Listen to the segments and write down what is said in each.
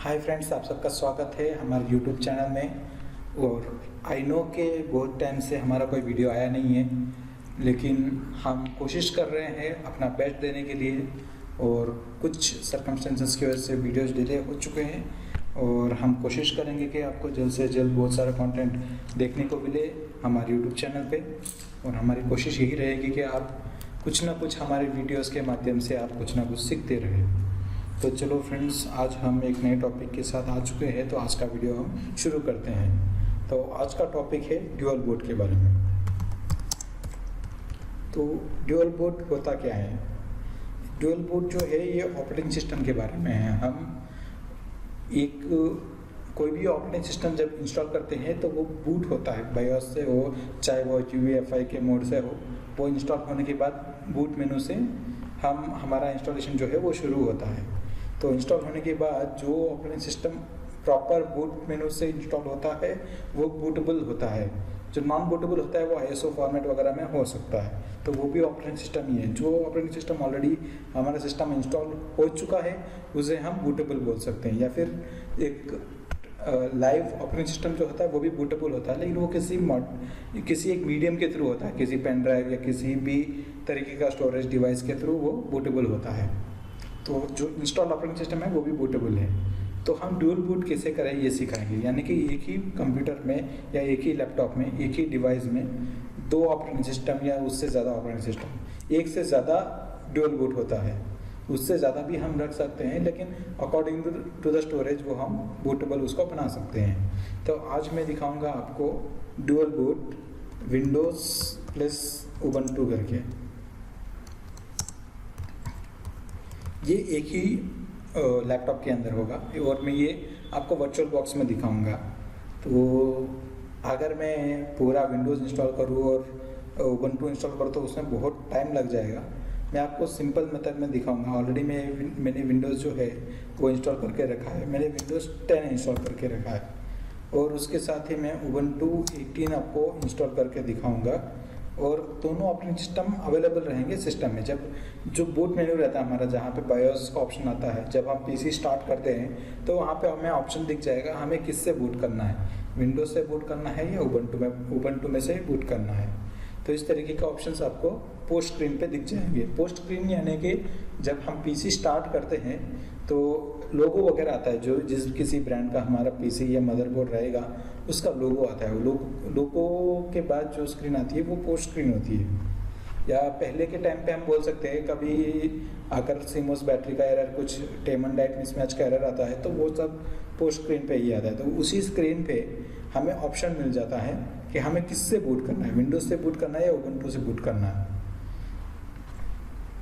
Hi friends, आप सबका स्वागत है हमारे यूट्यूब चैनल में। और आई नो के बहुत टाइम से हमारा कोई वीडियो आया नहीं है, लेकिन हम कोशिश कर रहे हैं अपना बेस्ट देने के लिए। और कुछ सर्कमस्टेंसेस की वजह से वीडियोस डिले हो चुके हैं, और हम कोशिश करेंगे कि आपको जल्द से जल्द बहुत सारा कंटेंट देखने को मिले हमारे यूट्यूब चैनल पे। और हमारी कोशिश यही रहेगी कि आप कुछ ना कुछ हमारे वीडियोस के माध्यम से आप कुछ ना कुछ सीखते रहें। तो चलो फ्रेंड्स, आज हम एक नए टॉपिक के साथ आ चुके हैं, तो आज का वीडियो हम शुरू करते हैं। तो आज का टॉपिक है ड्यूअल बूट के बारे में। तो ड्यूअल बूट होता क्या है? ड्यूअल बूट जो है ये ऑपरेटिंग सिस्टम के बारे में है। हम कोई भी ऑपरेटिंग सिस्टम जब इंस्टॉल करते हैं तो वो बूट होता है, बायोस से हो चाहे वो UEFI के मोड से हो। वो इंस्टॉल होने के बाद बूट मेनू से हमारा इंस्टॉलेशन जो है वो शुरू होता है। तो इंस्टॉल होने के बाद जो ऑपरेटिंग सिस्टम प्रॉपर बूट मेनू से इंस्टॉल होता है वो बूटेबल होता है। जो नॉन बूटेबल होता है वो ISO फॉर्मेट वगैरह में हो सकता है, तो वो भी ऑपरेटिंग सिस्टम ही है। जो ऑपरेटिंग सिस्टम ऑलरेडी हमारा सिस्टम इंस्टॉल हो चुका है उसे हम बूटेबल बोल सकते हैं। या फिर एक लाइव ऑपरेटिंग सिस्टम जो होता है वो भी बूटेबल होता है, लेकिन वो किसी एक मीडियम के थ्रू होता है, किसी पेन ड्राइव या किसी भी तरीके का स्टोरेज डिवाइस के थ्रू वो बूटेबल होता है। तो जो इंस्टॉल ऑपरेटिंग सिस्टम है वो भी बूटेबल है। तो हम ड्यूअल बूट कैसे करें ये सिखाएंगे, यानी कि एक ही कंप्यूटर में या एक ही लैपटॉप में, एक ही डिवाइस में दो ऑपरेटिंग सिस्टम या उससे ज़्यादा ऑपरेटिंग सिस्टम, एक से ज़्यादा ड्यूअल बूट होता है। उससे ज़्यादा भी हम रख सकते हैं, लेकिन अकॉर्डिंग टू द स्टोरेज वो हम बूटेबल उसको बना सकते हैं। तो आज मैं दिखाऊंगा आपको dual boot Windows plus Ubuntu करके। ये एक ही लैपटॉप के अंदर होगा और मैं ये आपको वर्चुअल बॉक्स में दिखाऊंगा। तो अगर मैं पूरा विंडोज़ इंस्टॉल करूँ और उबंटू इंस्टॉल करूँ तो उसमें बहुत टाइम लग जाएगा। मैं आपको सिंपल मेथड में दिखाऊंगा। ऑलरेडी मैंने विंडोज़ जो है वो इंस्टॉल करके रखा है। मैंने विंडोज़ 10 इंस्टॉल करके रखा है, और उसके साथ ही मैं उबंटू 18 आपको इंस्टॉल करके दिखाऊंगा। और दोनों ऑपरेटिंग सिस्टम अवेलेबल रहेंगे सिस्टम में। जब जो बूट मेन्यू रहता है हमारा, जहाँ पे बायोस का ऑप्शन आता है, जब हम PC स्टार्ट करते हैं तो वहाँ पे हमें ऑप्शन दिख जाएगा हमें किससे बूट करना है, विंडोज़ से बूट करना है या उबंटू में से बूट करना है। तो इस तरीके के ऑप्शंस आपको पोस्ट स्क्रीन पे दिख जाएंगे। पोस्ट स्क्रीन यानी कि जब हम PC स्टार्ट करते हैं तो लोगो वगैरह आता है, जो जिस किसी ब्रांड का हमारा PC या मदरबोर्ड रहेगा उसका लोगो आता है। वो लोगो के बाद जो स्क्रीन आती है वो पोस्ट स्क्रीन होती है। या पहले के टाइम पे हम बोल सकते हैं कभी अगर CMOS बैटरी का एरर, कुछ टेमन डाइट मिसमैच का एरर आता है तो वो सब पोस्ट स्क्रीन पे ही आता है। तो उसी स्क्रीन पे हमें ऑप्शन मिल जाता है कि हमें किससे बूट करना है, विंडोज़ से बूट करना है या उबंटू से बूट करना है।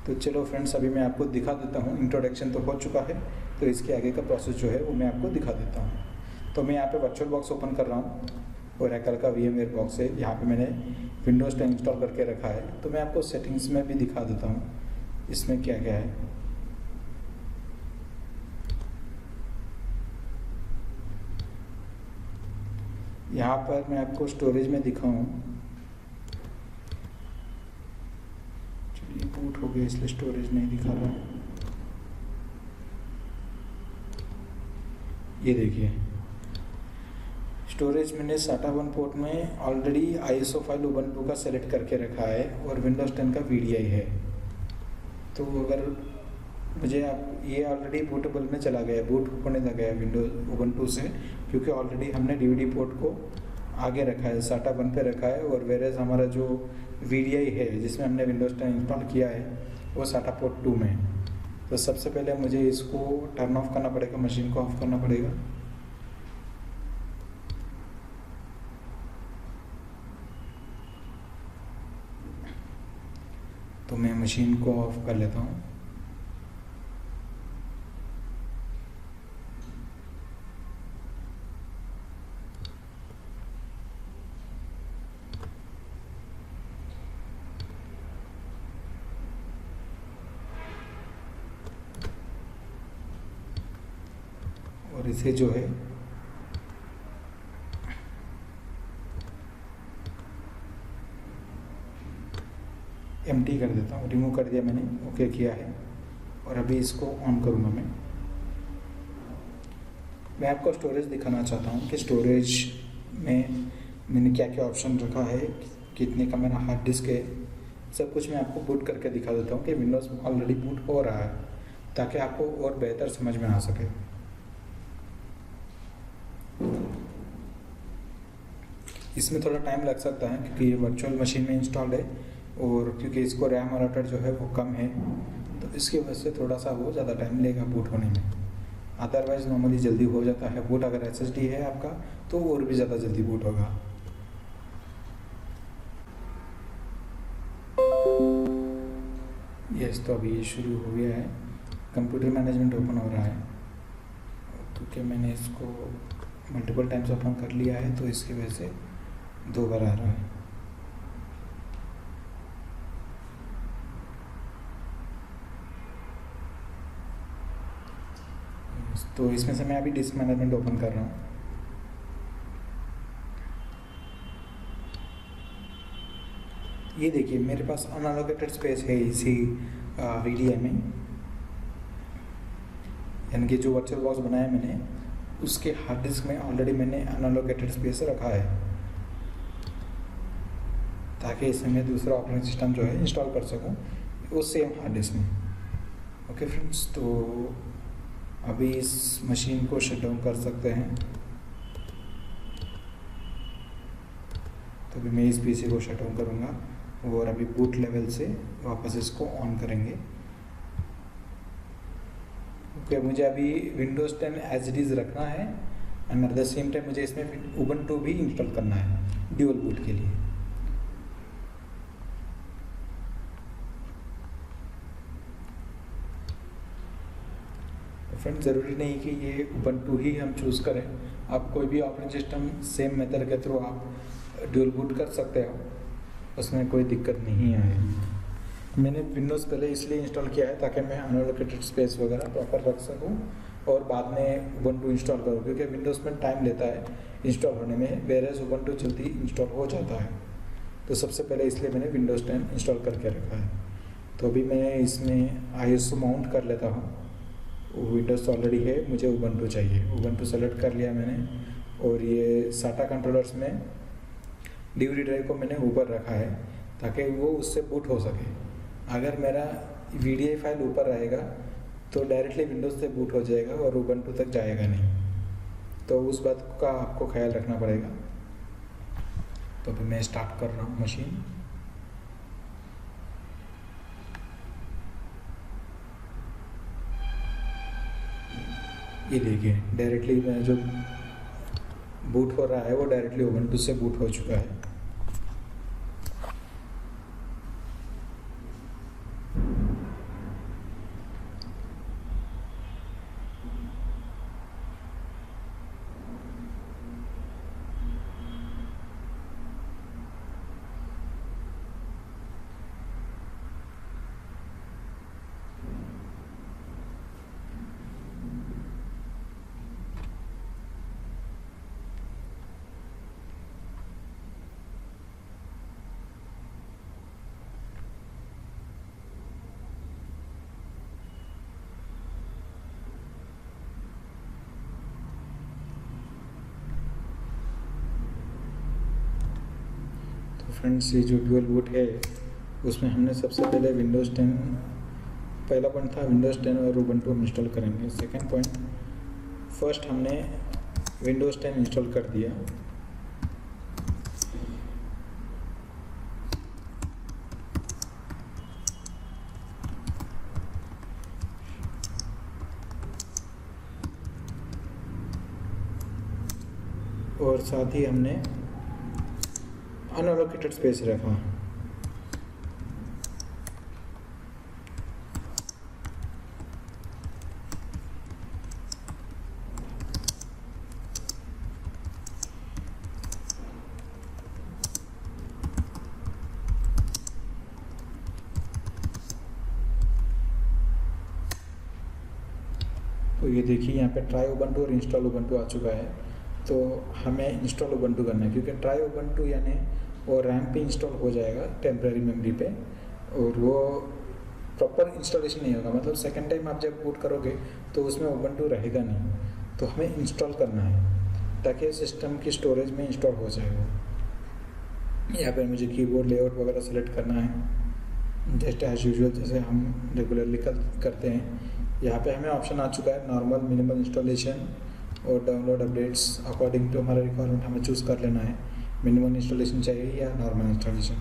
तो चलो फ्रेंड्स, अभी मैं आपको दिखा देता हूँ। इंट्रोडक्शन तो हो चुका है, तो इसके आगे का प्रोसेस जो है वो मैं आपको दिखा देता हूँ। तो मैं यहाँ पे वर्चुअल बॉक्स ओपन कर रहा हूँ, और हैकर का VMware बॉक्स है। यहाँ पे मैंने विंडोज़ 10 इंस्टॉल करके रखा है। तो मैं आपको सेटिंग्स में भी दिखा देता हूँ इसमें क्या क्या है। यहाँ पर मैं आपको स्टोरेज में दिखाऊँ, चलिए बूट हो गया इसलिए स्टोरेज नहीं दिखा रहा। ये देखिए स्टोरेज मैंने SATA 1 पोर्ट में ऑलरेडी ISO फाइल उबंटू का सेलेक्ट करके रखा है, और विंडोज़ 10 का VDI है। तो अगर मुझे ये ऑलरेडी बूटेबल में चला गया, बूट होने लगा है विंडोज उबंटू से, क्योंकि ऑलरेडी हमने DVD पोर्ट को आगे रखा है, SATA 1 पे रखा है। और वेरेज हमारा जो VDI है जिसमें हमने विंडोज़ 10 इंस्टॉल किया है वो SATA पोर्ट 2 में। तो सबसे पहले मुझे इसको टर्न ऑफ करना पड़ेगा, मशीन को ऑफ करना पड़ेगा। तो मैं मशीन को ऑफ कर लेता हूँ। और इसे जो है एम्प्टी कर देता हूँ। रिमूव कर दिया मैंने, ओके किया है। और अभी इसको ऑन करूँगा मैं। मैं आपको स्टोरेज दिखाना चाहता हूँ कि स्टोरेज में मैंने क्या क्या ऑप्शन रखा है, कितने का मेरा हार्ड डिस्क है, सब कुछ मैं आपको बूट करके दिखा देता हूँ कि विंडोज़ ऑलरेडी बूट हो रहा है, ताकि आपको और बेहतर समझ में आ सके। इसमें थोड़ा टाइम लग सकता है क्योंकि ये वर्चुअल मशीन में इंस्टॉल्ड है, और क्योंकि इसको रैम और जो है वो कम है, तो इसकी वजह से थोड़ा सा वो ज़्यादा टाइम लेगा बूट होने में। अदरवाइज़ नॉर्मली जल्दी हो जाता है बूट। अगर SSD है आपका तो और भी ज़्यादा जल्दी बूट होगा। यस, तो अभी ये शुरू हो गया है, कंप्यूटर मैनेजमेंट ओपन हो रहा है। क्योंकि मैंने इसको मल्टीपल टाइम्स ओपन कर लिया है तो इसकी वजह से 2 बार आ रहा है। तो इसमें से मैं अभी डिस्क मैनेजमेंट ओपन कर रहा हूँ। ये देखिए मेरे पास अनअलोकेटेड स्पेस है इसी VDI में, यानी कि जो वर्चुअल बॉक्स बनाया मैंने उसके हार्ड डिस्क में ऑलरेडी मैंने अनअलोकेटेड स्पेस रखा है, ताकि इसमें मैं दूसरा ऑपरेटिंग सिस्टम जो है इंस्टॉल कर सकूं उस सेम हार्ड डिस्क में। ओके फ्रेंड्स, तो अभी इस मशीन को शट डाउन कर सकते हैं। तो अभी मैं इस PC को शट डाउन करूँगा और अभी बूट लेवल से वापस इसको ऑन करेंगे। ओके, मुझे अभी विंडोज़ 10 एज इट इज़ रखना है and at the same time मुझे इसमें उबंटू भी इंस्टॉल करना है ड्यूल बूट के लिए। फ्रेंड्स, ज़रूरी नहीं कि ये उबंटू ही हम चूज़ करें, आप कोई भी ऑपरेटिंग सिस्टम सेम मेथड के थ्रू आप ड्यूल बूट कर सकते हो, उसमें कोई दिक्कत नहीं है। मैंने विंडोज़ पहले इसलिए इंस्टॉल किया है ताकि मैं अनअलोकेटेड स्पेस वगैरह प्रॉपर रख सकूं और बाद में उबंटू इंस्टॉल करूं, क्योंकि विंडोज़ में टाइम लेता है इंस्टॉल होने में, वेरेज उबंटू जल्दी इंस्टॉल हो जाता है। तो सबसे पहले इसलिए मैंने विंडोज़ 10 इंस्टॉल करके रखा है। तो अभी मैं इसमें ISO माउंट कर लेता हूँ। विंडोज़ ऑलरेडी है, मुझे उबंटू चाहिए। उबंटू सेलेक्ट कर लिया मैंने और ये SATA कंट्रोलर्स में DVD ड्राइव को मैंने ऊपर रखा है ताकि वो उससे बूट हो सके। अगर मेरा VDI फाइल ऊपर रहेगा तो डायरेक्टली विंडोज़ से बूट हो जाएगा और उबंटू तक जाएगा नहीं, तो उस बात का आपको ख्याल रखना पड़ेगा। तो अभी मैं स्टार्ट कर रहा हूँ मशीन। ये देखिए डायरेक्टली मैं जो बूट हो रहा है वो डायरेक्टली उबंटू से बूट हो चुका है। फ्रेंड्स, ये जो ड्यूल बूट है उसमें हमने सबसे पहले विंडोज़ 10, पहला पॉइंट था विंडोज़ 10 और उबंटू हम इंस्टॉल करेंगे। सेकंड पॉइंट, फर्स्ट हमने विंडोज़ 10 इंस्टॉल कर दिया। और साथ ही हमने अनअलोकेटेड स्पेस रखा। तो ये देखिए यहाँ पे ट्राई उबंटू और इंस्टॉल उबंटू आ चुका है। तो हमें इंस्टॉल उबंटू करना है, क्योंकि ट्राई उबंटू यानी वो रैम पे इंस्टॉल हो जाएगा टेम्प्रेरी मेमोरी पे, और वो प्रॉपर इंस्टॉलेशन नहीं होगा। मतलब सेकंड टाइम आप जब बूट करोगे तो उसमें उबंटू रहेगा नहीं। तो हमें इंस्टॉल करना है ताकि सिस्टम की स्टोरेज में इंस्टॉल हो जाए वो। यहाँ पर मुझे कीबोर्ड लेआउट वगैरह सेलेक्ट करना है जस्ट एज यूजुअल जैसे हम रेगुलरली करते हैं। यहाँ पे हमें ऑप्शन आ चुका है नॉर्मल, मिनिमल इंस्टॉलेशन और डाउनलोड अपडेट्स। अकॉर्डिंग टू हमारा रिक्वायरमेंट हमें चूज़ कर लेना है मिनिमल इंस्टॉलेशन चाहिए या नॉर्मल इंस्टॉलेशन।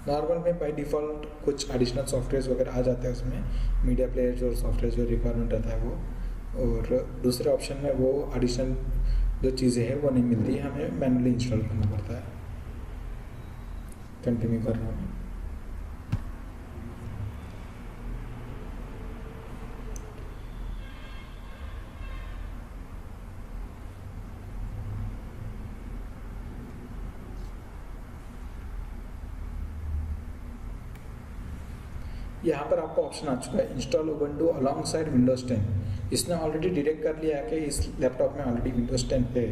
नॉर्मल में बाय डिफ़ॉल्ट कुछ एडिशनल सॉफ्टवेयर वगैरह आ जाते हैं उसमें, मीडिया प्लेयर जो सॉफ्टवेयर जो रिक्वायरमेंट रहता है वो, और दूसरे ऑप्शन में वो एडिशनल जो चीज़ें हैं वो नहीं मिलती, हमें मैनुअली इंस्टॉल करना पड़ता है। कंटिन्यू कर रहा हूँ। यहाँ पर आपको ऑप्शन आ चुका है install Ubuntu along side Windows 10। इसने ऑलरेडी डिटेक्ट कर लिया है कि इस लैपटॉप में ऑलरेडी विंडोज 10 है,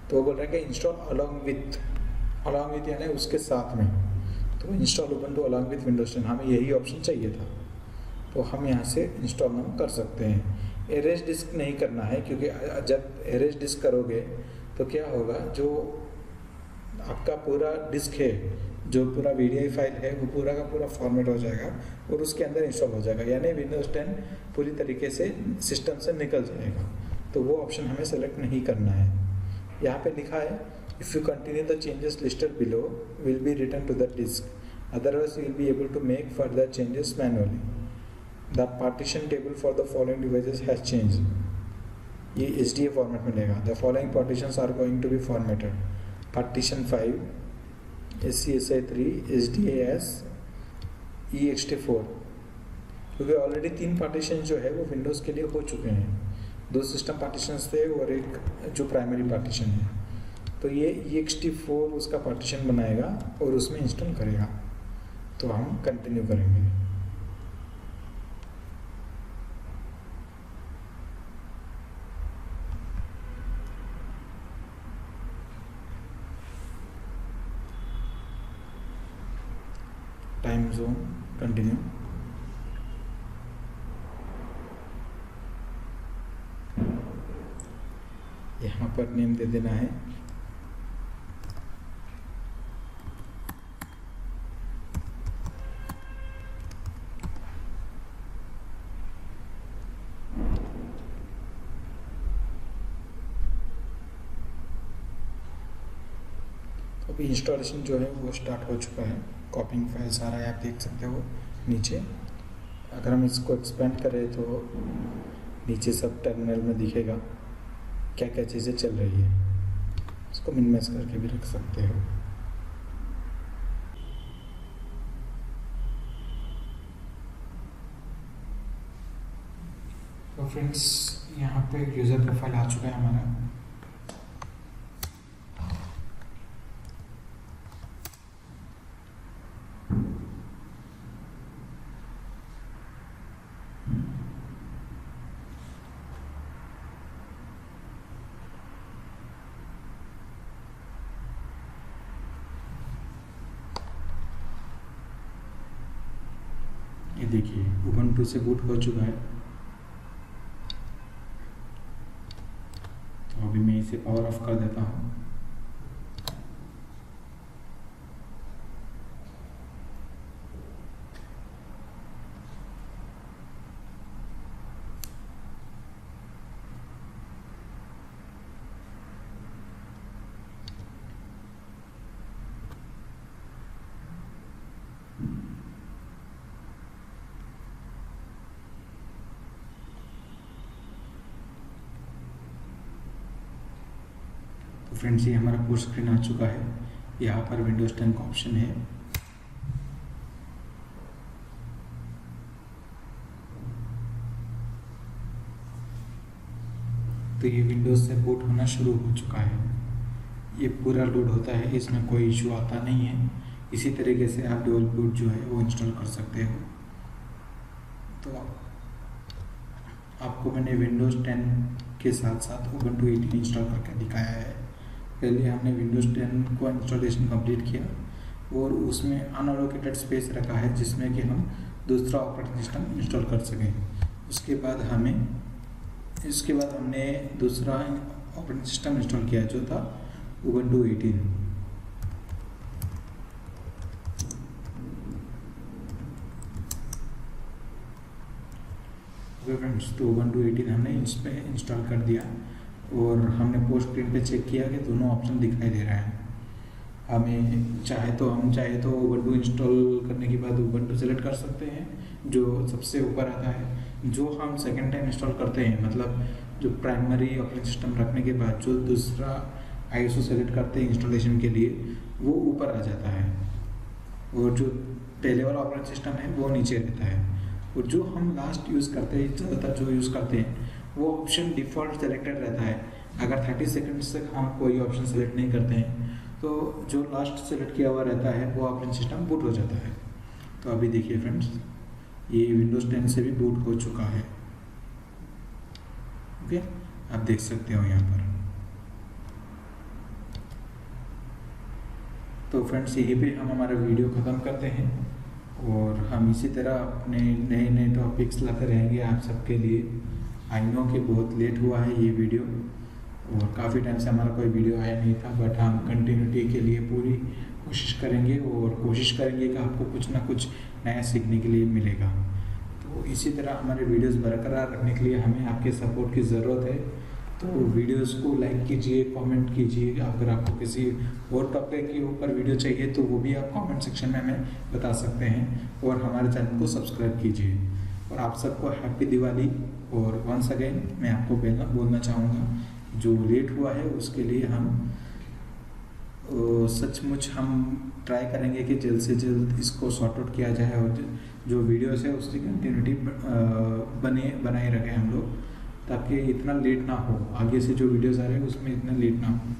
तो वो बोल रहा है कि इंस्टॉल अलॉन्ग विथ यानी उसके साथ में। तो install Ubuntu along with Windows 10, हमें यही ऑप्शन चाहिए था, तो हम यहाँ से इंस्टॉल नाउ कर सकते हैं। एरेज डिस्क नहीं करना है क्योंकि जब एरेज डिस्क करोगे तो क्या होगा, जो आपका पूरा डिस्क है, जो पूरा वीडीआई फाइल है वो पूरा का पूरा फॉर्मेट हो जाएगा और उसके अंदर इंस्टॉल हो जाएगा, यानी विंडोज 10 पूरी तरीके से सिस्टम से निकल जाएगा। तो वो ऑप्शन हमें सेलेक्ट नहीं करना है। यहाँ पे लिखा है if you continue the changes listed below will be return to the disk, otherwise you will be able to make further changes manually. The partition table for the following devices has change. ये HDA format में लेगा। The following partitions are going to be formatted. Partition 5, SCSI3, SDAS, ext4, क्योंकि already 3 partition जो है वो Windows के लिए हो चुके हैं। 2 सिस्टम पार्टीशंस थे और एक जो प्राइमरी पार्टीशन है, तो ये ext4 उसका पार्टीशन बनाएगा और उसमें इंस्टॉल करेगा। तो हम कंटिन्यू करेंगे। Time zone continue. यहाँ पर नेम दे देना है अभी इंस्टॉलेशन जो है वो स्टार्ट हो चुका है। कॉपिंग फाइल सारा है, आप देख सकते हो नीचे। अगर हम इसको एक्सपेंड करें तो नीचे सब टर्मिनल में दिखेगा क्या क्या चीज़ें चल रही है। इसको मिनिमाइज करके भी रख सकते हो। तो फ्रेंड्स यहाँ पे यूज़र प्रोफाइल आ चुका है हमारा। ये देखिए उबंटू से बूट हो चुका है। तो अभी मैं इसे पावर ऑफ कर देता हूँ। फ्रेंड्स ये हमारा पूरा स्क्रीन आ चुका है। यहाँ पर विंडोज 10 का ऑप्शन है। तो ये विंडोज से बूट होना शुरू हो चुका है। ये पूरा लोड होता है, इसमें कोई इशू आता नहीं है। इसी तरीके से आप डुअल बूट जो है वो इंस्टॉल कर सकते हो। तो आपको मैंने विंडोज 10 के साथ साथ उबंटू 18 इंस्टॉल करके दिखाया है। पहले हमने विंडोज 10 को इंस्टॉलेशन कंप्लीट किया और उसमें अनएलोकेटेड स्पेस रखा है जिसमें कि हम दूसरा ऑपरेटिंग सिस्टम इंस्टॉल कर सकें। उसके बाद हमें इसके बाद हमने दूसरा ऑपरेटिंग सिस्टम इंस्टॉल किया जो था उबंटू 18। ओके फ्रेंड्स, तो उबंटू 18 हमने इस पे इंस्टॉल कर दिया और हमने पोस्ट स्क्रीन पे चेक किया कि दोनों ऑप्शन दिखाई दे रहे हैं। हम चाहे तो उबंटू इंस्टॉल करने के बाद उबंटू सेलेक्ट कर सकते हैं जो सबसे ऊपर आता है। जो हम सेकेंड टाइम इंस्टॉल करते हैं, मतलब जो प्राइमरी ऑपरेटिंग सिस्टम रखने के बाद जो दूसरा आईएसओ सेलेक्ट करते हैं इंस्टॉलेशन के लिए, वो ऊपर आ जाता है और जो पहले वाला ऑपरेटिंग सिस्टम है वो नीचे रहता है। और जो हम लास्ट यूज़ करते हैं, ज़्यादातर जो यूज़ करते हैं, वो ऑप्शन डिफ़ॉल्ट सेलेक्टेड रहता है। अगर 30 सेकंड्स तक हम कोई ऑप्शन सेलेक्ट नहीं करते हैं तो जो लास्ट सेलेक्ट किया हुआ रहता है वो ऑपरेटिंग सिस्टम बूट हो जाता है। तो अभी देखिए फ्रेंड्स, ये विंडोज़ 10 से भी बूट हो चुका है। ओके, आप देख सकते हो यहाँ पर। तो फ्रेंड्स, यहीं पे हम हमारा वीडियो ख़त्म करते हैं और हम इसी तरह अपने नए नए टॉपिक्स लाते रहेंगे आप सबके लिए। आई नो कि बहुत लेट हुआ है ये वीडियो और काफ़ी टाइम से हमारा कोई वीडियो आया नहीं था, बट हम कंटिन्यूटी के लिए पूरी कोशिश करेंगे और कोशिश करेंगे कि आपको कुछ ना कुछ नया सीखने के लिए मिलेगा। तो इसी तरह हमारे वीडियोस बरकरार रखने के लिए हमें आपके सपोर्ट की ज़रूरत है। तो वीडियोस को लाइक कीजिए, कमेंट कीजिए। अगर आपको किसी और टॉपिक के ऊपर वीडियो चाहिए तो वो भी आप कमेंट सेक्शन में हमें बता सकते हैं और हमारे चैनल को सब्सक्राइब कीजिए। और आप सबको हैप्पी दिवाली। और वंस अगेन मैं आपको बोलना चाहूँगा, जो लेट हुआ है उसके लिए हम सचमुच हम ट्राई करेंगे कि जल्द से जल्द इसको सॉर्ट आउट किया जाए और जो वीडियोस है उसकी कंटिन्यूटी बनाए रखें हम लोग, ताकि इतना लेट ना हो। आगे से जो वीडियोस आ रहे हैं उसमें इतना लेट ना हो।